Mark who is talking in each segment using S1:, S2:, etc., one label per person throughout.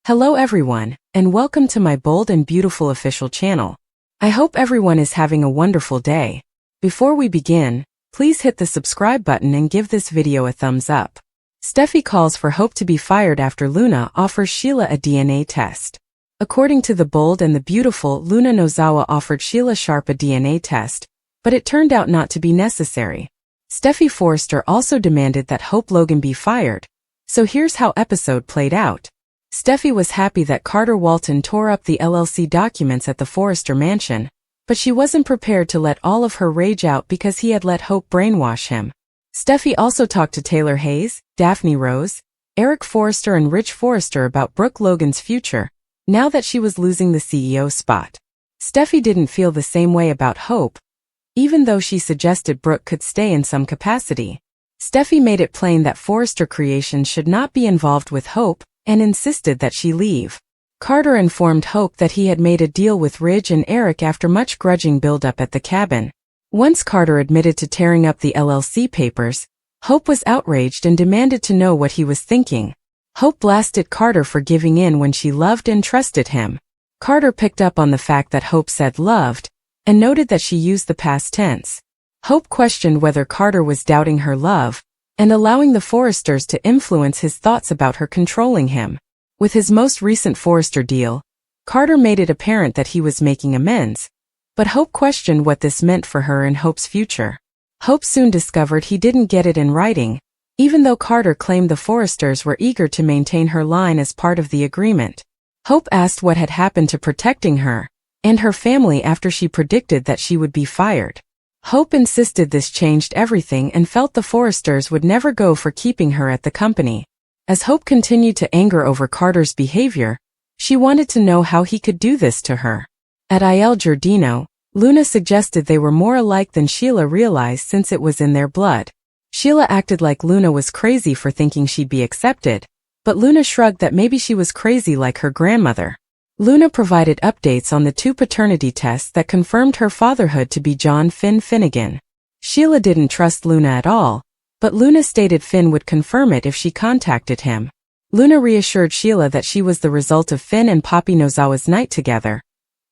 S1: Hello everyone, and welcome to my bold and beautiful official channel. I hope everyone is having a wonderful day. Before we begin, please hit the subscribe button and give this video a thumbs up. Steffy calls for Hope to be fired after Luna offers Sheila a DNA test. According to the bold and the beautiful, Luna Nozawa offered Sheila Sharp a DNA test, but it turned out not to be necessary. Steffy Forrester also demanded that Hope Logan be fired. So here's how episode played out. Steffy was happy that Carter Walton tore up the LLC documents at the Forrester mansion, but she wasn't prepared to let all of her rage out because he had let Hope brainwash him. Steffy also talked to Taylor Hayes, Daphne Rose, Eric Forrester and Rich Forrester about Brooke Logan's future, now that she was losing the CEO spot. Steffy didn't feel the same way about Hope, even though she suggested Brooke could stay in some capacity. Steffy made it plain that Forrester Creations should not be involved with Hope, and insisted that she leave. Carter informed Hope that he had made a deal with Ridge and Eric after much grudging buildup at the cabin. Once Carter admitted to tearing up the LLC papers, Hope was outraged and demanded to know what he was thinking. Hope blasted Carter for giving in when she loved and trusted him. Carter picked up on the fact that Hope said loved, and noted that she used the past tense. Hope questioned whether Carter was doubting her love, and allowing the Forresters to influence his thoughts about her controlling him. With his most recent Forrester deal, Carter made it apparent that he was making amends, but Hope questioned what this meant for her and Hope's future. Hope soon discovered he didn't get it in writing, even though Carter claimed the Forresters were eager to maintain her line as part of the agreement. Hope asked what had happened to protecting her and her family after she predicted that she would be fired. Hope insisted this changed everything and felt the Forresters would never go for keeping her at the company. As Hope continued to anger over Carter's behavior, she wanted to know how he could do this to her. At Il Giardino, Luna suggested they were more alike than Sheila realized since it was in their blood. Sheila acted like Luna was crazy for thinking she'd be accepted, but Luna shrugged that maybe she was crazy like her grandmother. Luna provided updates on the 2 paternity tests that confirmed her fatherhood to be John Finn Finnegan. Sheila didn't trust Luna at all, but Luna stated Finn would confirm it if she contacted him. Luna reassured Sheila that she was the result of Finn and Poppy Nozawa's night together,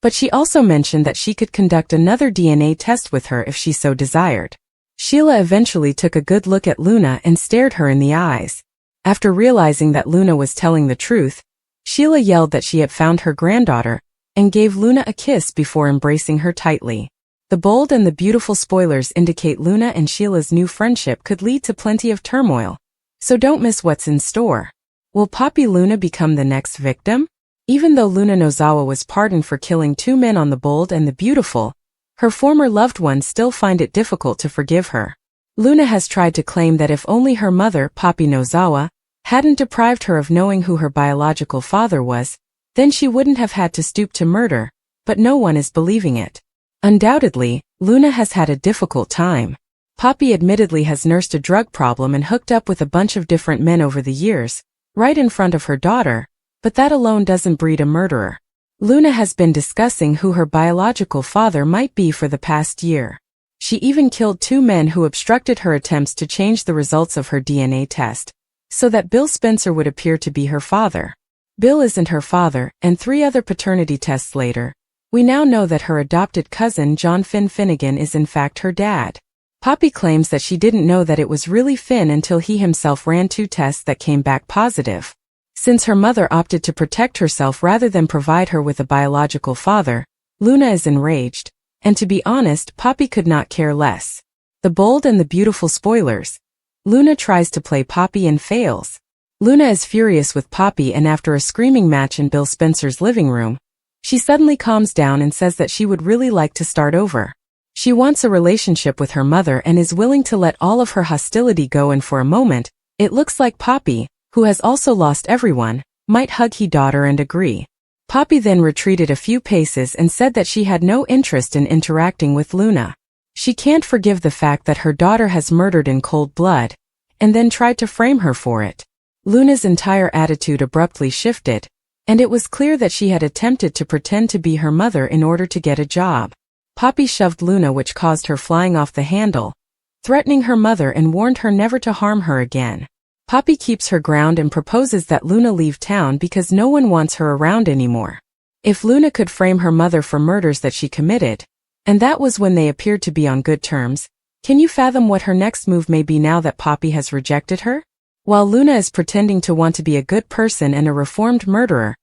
S1: but she also mentioned that she could conduct another DNA test with her if she so desired. Sheila eventually took a good look at Luna and stared her in the eyes. After realizing that Luna was telling the truth, Sheila yelled that she had found her granddaughter, and gave Luna a kiss before embracing her tightly. The bold and the beautiful spoilers indicate Luna and Sheila's new friendship could lead to plenty of turmoil, so don't miss what's in store. Will Poppy Luna become the next victim? Even though Luna Nozawa was pardoned for killing 2 men on the bold and the beautiful, her former loved ones still find it difficult to forgive her. Luna has tried to claim that if only her mother, Poppy Nozawa, hadn't deprived her of knowing who her biological father was, then she wouldn't have had to stoop to murder, but no one is believing it. Undoubtedly, Luna has had a difficult time. Poppy admittedly has nursed a drug problem and hooked up with a bunch of different men over the years, right in front of her daughter, but that alone doesn't breed a murderer. Luna has been discussing who her biological father might be for the past year. She even killed 2 men who obstructed her attempts to change the results of her DNA test, so that Bill Spencer would appear to be her father. Bill isn't her father, and 3 other paternity tests later, we now know that her adopted cousin John Finn Finnegan is in fact her dad. Poppy claims that she didn't know that it was really Finn until he himself ran 2 tests that came back positive. Since her mother opted to protect herself rather than provide her with a biological father, Luna is enraged, and to be honest, Poppy could not care less. The bold and the beautiful spoilers. Luna tries to play Poppy and fails. Luna is furious with Poppy, and after a screaming match in Bill Spencer's living room, she suddenly calms down and says that she would really like to start over. She wants a relationship with her mother and is willing to let all of her hostility go, and for a moment, it looks like Poppy, who has also lost everyone, might hug her daughter and agree. Poppy then retreated a few paces and said that she had no interest in interacting with Luna. She can't forgive the fact that her daughter has murdered in cold blood, and then tried to frame her for it. Luna's entire attitude abruptly shifted, and it was clear that she had attempted to pretend to be her mother in order to get a job. Poppy shoved Luna, which caused her flying off the handle, threatening her mother, and warned her never to harm her again. Poppy keeps her ground and proposes that Luna leave town because no one wants her around anymore. If Luna could frame her mother for murders that she committed, and that was when they appeared to be on good terms, can you fathom what her next move may be now that Poppy has rejected her? While Luna is pretending to want to be a good person and a reformed murderer,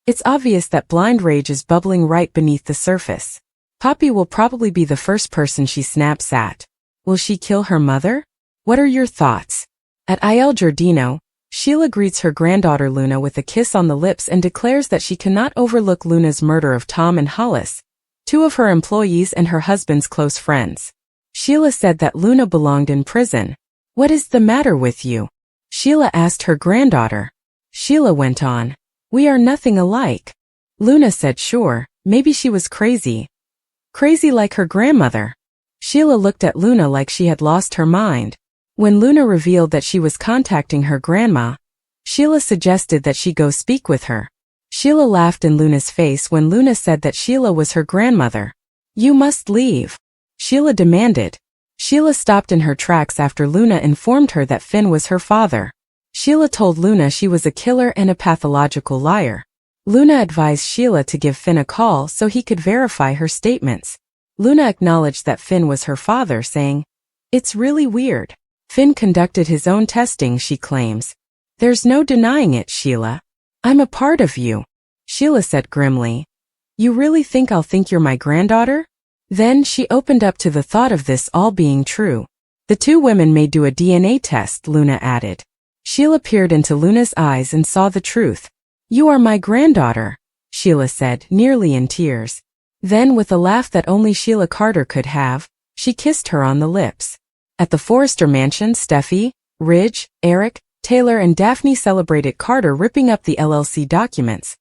S1: it's obvious that blind rage is bubbling right beneath the surface. Poppy will probably be the first person she snaps at. Will she kill her mother? What are your thoughts? At Il Giardino, Sheila greets her granddaughter Luna with a kiss on the lips and declares that she cannot overlook Luna's murder of Tom and Hollis, two of her employees and her husband's close friends. Sheila said that Luna belonged in prison. What is the matter with you? Sheila asked her granddaughter. Sheila went on. We are nothing alike. Luna said sure, maybe she was crazy. Crazy like her grandmother. Sheila looked at Luna like she had lost her mind. When Luna revealed that she was contacting her grandma, Sheila suggested that she go speak with her. Sheila laughed in Luna's face when Luna said that Sheila was her grandmother. You must leave, Sheila demanded. Sheila stopped in her tracks after Luna informed her that Finn was her father. Sheila told Luna she was a killer and a pathological liar. Luna advised Sheila to give Finn a call so he could verify her statements. Luna acknowledged that Finn was her father, saying, "It's really weird. Finn conducted his own testing," she claims. "There's no denying it, Sheila. I'm a part of you," Sheila said grimly. "You really think I'll think you're my granddaughter?" Then she opened up to the thought of this all being true. The two women may do a DNA test, Luna added. Sheila peered into Luna's eyes and saw the truth. "You are my granddaughter," Sheila said, nearly in tears. Then, with a laugh that only Sheila Carter could have, she kissed her on the lips. At the Forrester mansion, Steffy, Ridge, Eric, Taylor and Daphne celebrated Carter ripping up the LLC documents,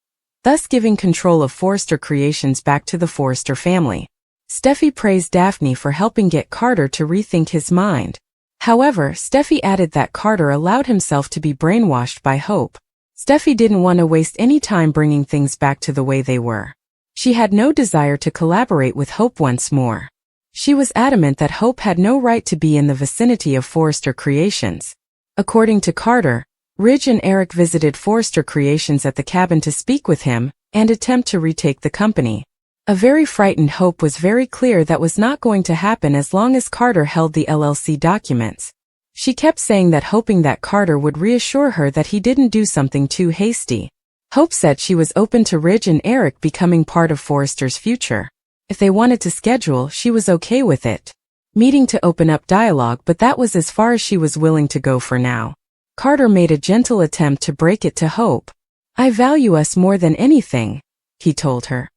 S1: thus giving control of Forrester Creations back to the Forrester family. Steffy praised Daphne for helping get Carter to rethink his mind. However, Steffy added that Carter allowed himself to be brainwashed by Hope. Steffy didn't want to waste any time bringing things back to the way they were. She had no desire to collaborate with Hope once more. She was adamant that Hope had no right to be in the vicinity of Forrester Creations. According to Carter, Ridge and Eric visited Forrester Creations at the cabin to speak with him and attempt to retake the company. A very frightened Hope was very clear that was not going to happen as long as Carter held the LLC documents. She kept saying that, hoping that Carter would reassure her that he didn't do something too hasty. Hope said she was open to Ridge and Eric becoming part of Forrester's future. If they wanted to schedule, she was okay with it. Meeting to open up dialogue, but that was as far as she was willing to go for now. Carter made a gentle attempt to break it to Hope. "I value us more than anything," he told her.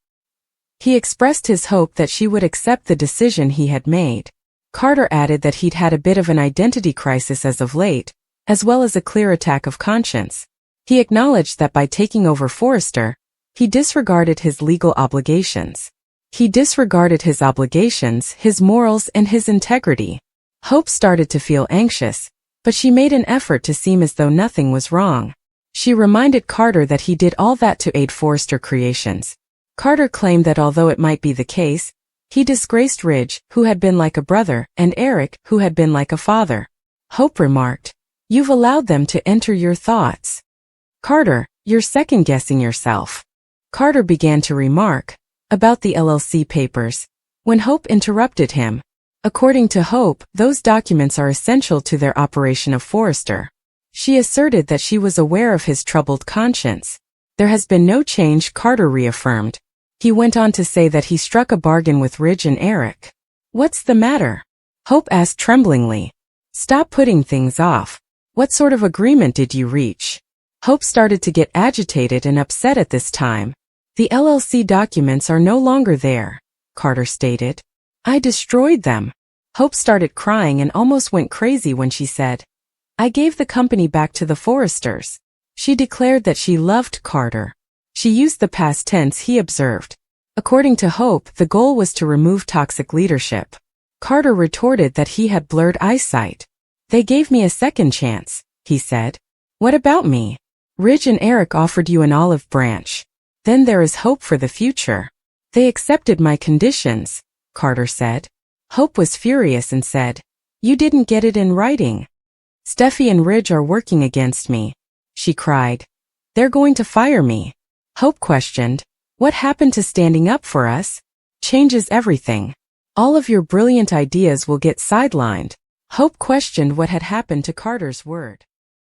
S1: He expressed his hope that she would accept the decision he had made. Carter added that he'd had a bit of an identity crisis as of late, as well as a clear attack of conscience. He acknowledged that by taking over Forrester, he disregarded his legal obligations. He disregarded his obligations, his morals, and his integrity. Hope started to feel anxious, but she made an effort to seem as though nothing was wrong. She reminded Carter that he did all that to aid Forrester Creations. Carter claimed that although it might be the case, he disgraced Ridge, who had been like a brother, and Eric, who had been like a father. Hope remarked, "You've allowed them to enter your thoughts. Carter, you're second-guessing yourself." Carter began to remark about the LLC papers, when Hope interrupted him. According to Hope, those documents are essential to their operation of Forrester. She asserted that she was aware of his troubled conscience. "There has been no change," Carter reaffirmed. He went on to say that he struck a bargain with Ridge and Eric. "What's the matter?" Hope asked tremblingly. "Stop putting things off. What sort of agreement did you reach?" Hope started to get agitated and upset at this time. "The LLC documents are no longer there," Carter stated. "I destroyed them." Hope started crying and almost went crazy when she said, "I gave the company back to the Forresters." She declared that she loved Carter. She used the past tense, he observed. According to Hope, the goal was to remove toxic leadership. Carter retorted that he had blurred eyesight. "They gave me a second chance," he said. "What about me? Ridge and Eric offered you an olive branch. Then there is hope for the future. They accepted my conditions," Carter said. Hope was furious and said, "You didn't get it in writing." Steffy and Ridge are working against me, she cried. They're going to fire me. Hope questioned, what happened to standing up for us? Changes everything. All of your brilliant ideas will get sidelined. Hope questioned what had happened to Carter's word.